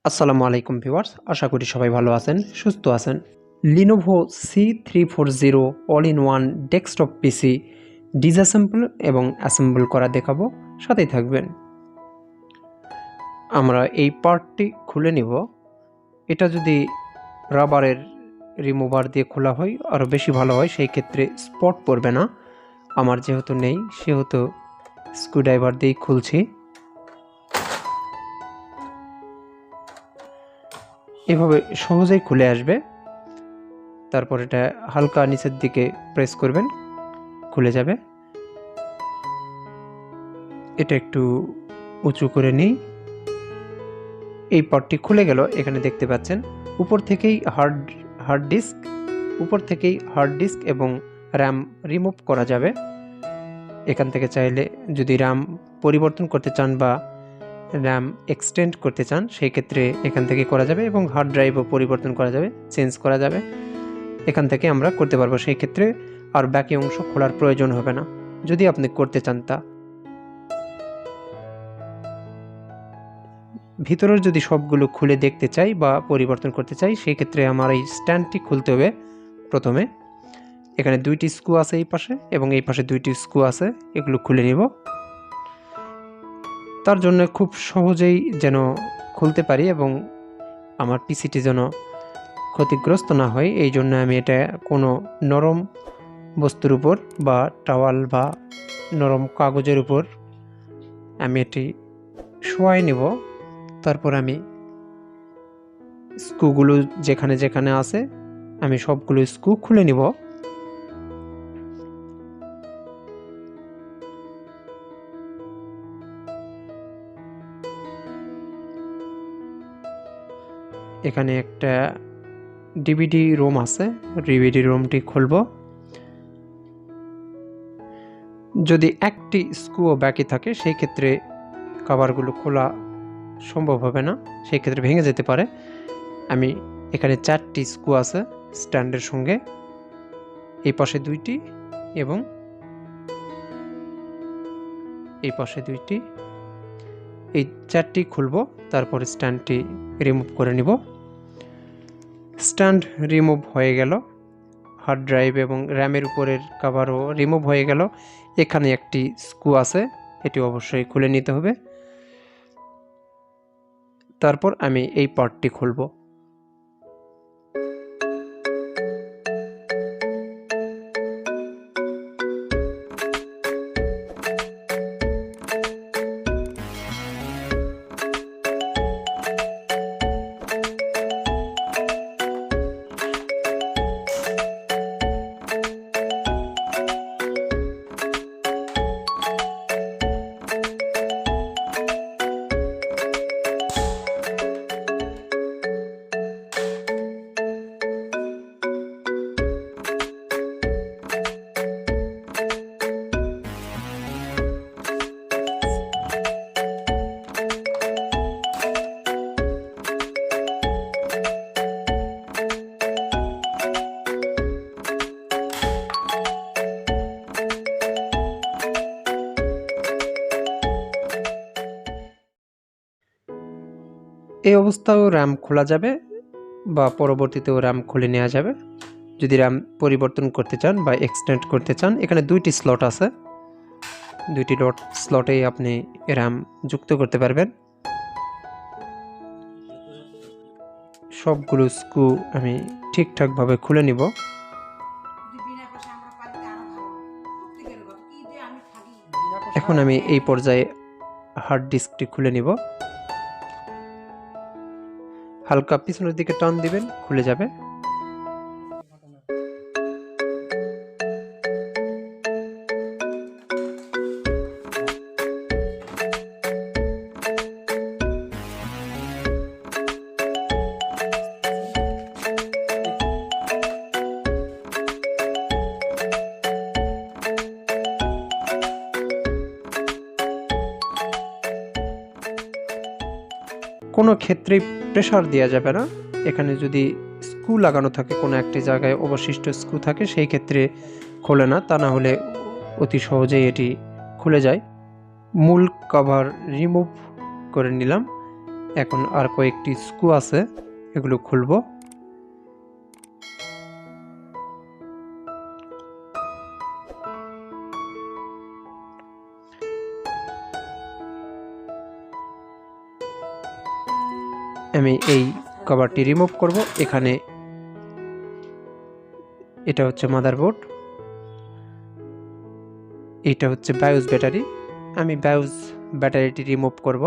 আসসালামু আলাইকুম ভিউয়ার্স, আশা করি সবাই ভালো আছেন, সুস্থ আছেন। Lenovo C340 all in one desktop PC disassemble এবং অ্যাসেম্বল করা দেখাবো, সাথেই থাকবেন। আমরা এই পার্টটি খুলে নিব। এটা যদি রাবারের রিমুভার দিয়ে খোলা হয় আরও বেশি ভালো হয়, সেই ক্ষেত্রে স্পট পড়বে না। আমার যেহেতু নেই সেহেতু স্ক্রুড্রাইভার দিয়েই খুলছি। এভাবে সহজেই খুলে আসবে। তারপর এটা হালকা নিচের দিকে প্রেস করবেন, খুলে যাবে। এটা একটু উঁচু করে নিই। এই পার্টটি খুলে গেল। এখানে দেখতে পাচ্ছেন উপর থেকেই হার্ড ডিস্ক এবং র্যাম রিমুভ করা যাবে। এখান থেকে চাইলে যদি র্যাম পরিবর্তন করতে চান বা র্যাম এক্সটেন্ড করতে চান, সেই ক্ষেত্রে এখান থেকে করা যাবে এবং হার্ড ড্রাইভও পরিবর্তন করা যাবে, চেঞ্জ করা যাবে। এখান থেকে আমরা করতে পারবো। সেই ক্ষেত্রে আর বাকি অংশ খোলার প্রয়োজন হবে না, যদি আপনি করতে চান তা। ভিতরের যদি সবগুলো খুলে দেখতে চাই বা পরিবর্তন করতে চাই, সেই ক্ষেত্রে আমার এই স্ট্যান্ডটি খুলতে হবে। প্রথমে এখানে দুইটি স্ক্রু আছে এই পাশে এবং এই পাশে দুইটি স্ক্রু আছে, এগুলো খুলে নিব। তার জন্য খুব সহজেই যেন খুলতে পারি এবং আমার পিসিটি যেন ক্ষতিগ্রস্ত না হয়, এই জন্য আমি এটা কোনো নরম বস্তুর উপর বা টাওয়াল বা নরম কাগজের উপর আমি এটি শোয়াই নেব। তারপর আমি স্ক্রুগুলো যেখানে যেখানে আছে আমি সবগুলো স্ক্রু খুলে নিব। এখানে একটা ডিভিডি রোম আছে, ডিভিডি রোমটি খুলব। যদি একটি স্ক্রুও বাকি থাকে সেই ক্ষেত্রে কভারগুলো খোলা সম্ভব হবে না, সেই ক্ষেত্রে ভেঙে যেতে পারে। আমি এখানে 4টি স্ক্রু আছে স্ট্যান্ডের সঙ্গে, এই পাশে 2টি এবং এই পাশে 2টি, এই 4টি খুলব। তারপর স্ট্যান্ডটি রিমুভ করে নিব। স্ট্যান্ড রিমুভ হয়ে গেল, হার্ড ড্রাইভ এবং র্যামের উপরের কভারও রিমুভ হয়ে গেল। এখানে একটি স্ক্রু আছে, এটি অবশ্যই খুলে নিতে হবে। তারপর আমি এই পার্টটি খুলব। এই অবস্থায়ও র্যাম খোলা যাবে বা পরবর্তীতেও র্যাম খুলে নেওয়া যাবে যদি র্যাম পরিবর্তন করতে চান বা এক্সটেন্ড করতে চান। এখানে 2টি স্লট আছে, 2টি স্লটেই আপনি র্যাম যুক্ত করতে পারবেন। সবগুলো স্ক্রু আমি ঠিকঠাকভাবে খুলে নিব। এখন আমি এই পর্যায়ে হার্ড ডিস্কটি খুলে নিব। হালকা পিছনের দিকে টান দিবেন, খুলে যাবে। কোনো ক্ষেত্রেই প্রেসার দেওয়া যাবে না। এখানে যদি স্ক্রু লাগানো থাকে, কোনো একটি জায়গায় অবশিষ্ট স্ক্রু থাকে, সেই ক্ষেত্রে খোলে না, তা না হলে অতি সহজেই এটি খুলে যায়। মূল কভার রিমুভ করে নিলাম। এখন আর কয়েকটি স্ক্রু আছে, এগুলো খুলবো। আমি এই কভারটি রিমুভ করব। এখানে এটা হচ্ছে মাদারবোর্ড, এটা হচ্ছে বায়োস ব্যাটারি। আমি বায়োস ব্যাটারিটি রিমুভ করব।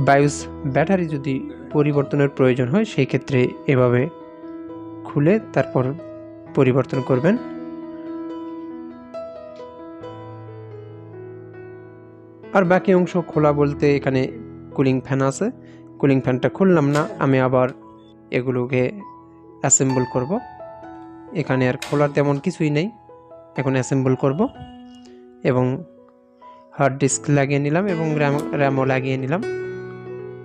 বায়োস ব্যাটারি যদি পরিবর্তনের প্রয়োজন হয় সেই ক্ষেত্রে এভাবে খুলে তারপর পরিবর্তন করবেন। আর বাকি অংশ খোলা বলতে এখানে কুলিং ফ্যান আছে, কুলিং ফ্যানটা খুললাম না, আমি আবার এগুলোকে অ্যাসেম্বল করব। এখানে আর খোলার তেমন কিছুই নেই, এখন অ্যাসেম্বল করব এবং হার্ড ডিস্ক লাগিয়ে নিলাম এবং র্যামও লাগিয়ে নিলাম।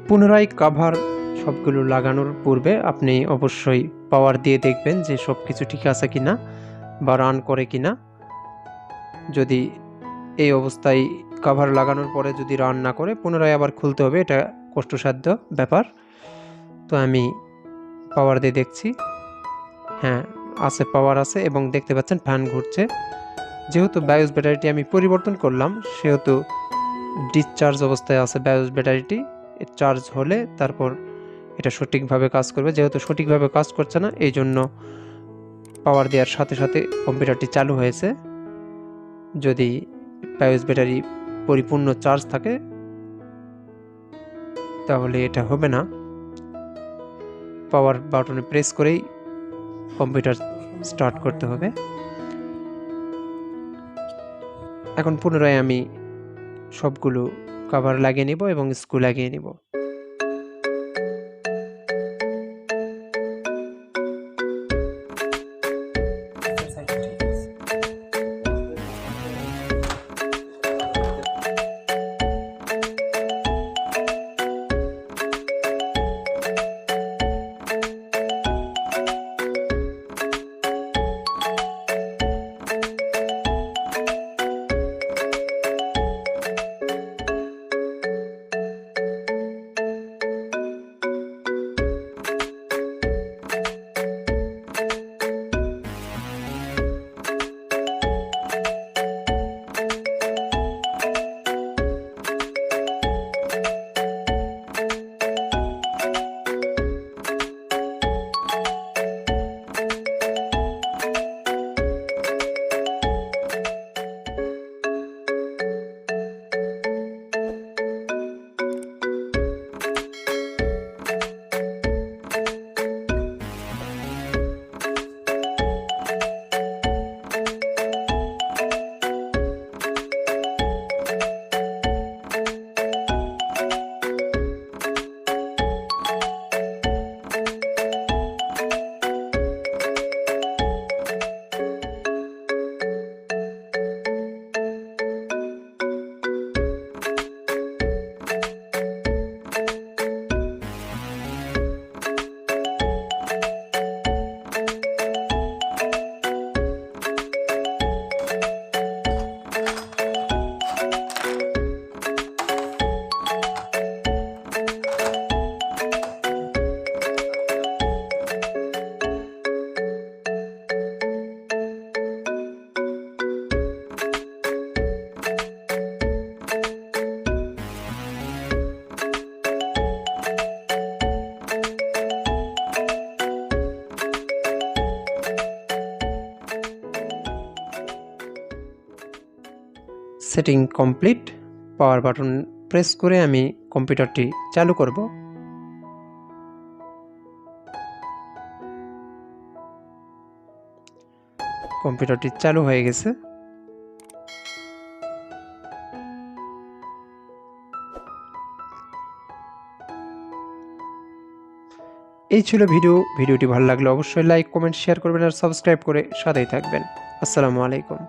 পুনরায় কভার সবগুলো লাগানোর পূর্বে আপনি অবশ্যই পাওয়ার দিয়ে দেখবেন যে সব কিছু ঠিক আছে কিনা বা রান করে কিনা। যদি এই অবস্থায় কভার লাগানোর পরে যদি রান না করে পুনরায় আবার খুলতে হবে, এটা কষ্টসাধ্য ব্যাপার। তো আমি পাওয়ার দিয়ে দেখছি, হ্যাঁ আছে, পাওয়ার আছে এবং দেখতে পাচ্ছেন ফ্যান ঘুরছে। যেহেতু বায়োস ব্যাটারিটি আমি পরিবর্তন করলাম সেহেতু ডিসচার্জ অবস্থায় আছে বায়োস ব্যাটারিটি। চার্জ হলে তারপর এটা সঠিকভাবে কাজ করবে। যেহেতু সঠিকভাবে কাজ করছে না, এই জন্য পাওয়ার দেওয়ার সাথে সাথে কম্পিউটারটি চালু হয়েছে। যদি বায়োস ব্যাটারি পরিপূর্ণ চার্জ থাকে তাহলে এটা হবে না। পাওয়ার বাটনে প্রেস করেই কম্পিউটার স্টার্ট করতে হবে। এখন পুনরায় আমি সবগুলো কভার লাগিয়ে নিব এবং স্ক্রু লাগিয়ে নিব। Setting complete. Power button press করে আমি কম্পিউটারটি চালু করব। কম্পিউটারটি চালু হয়ে গেছে। এই ছিল ভিডিওটি ভালো লাগলে অবশ্যই লাইক, কমেন্ট, শেয়ার করবেন আর সাবস্ক্রাইব করে সাথেই থাকবেন। আসসালামু আলাইকুম।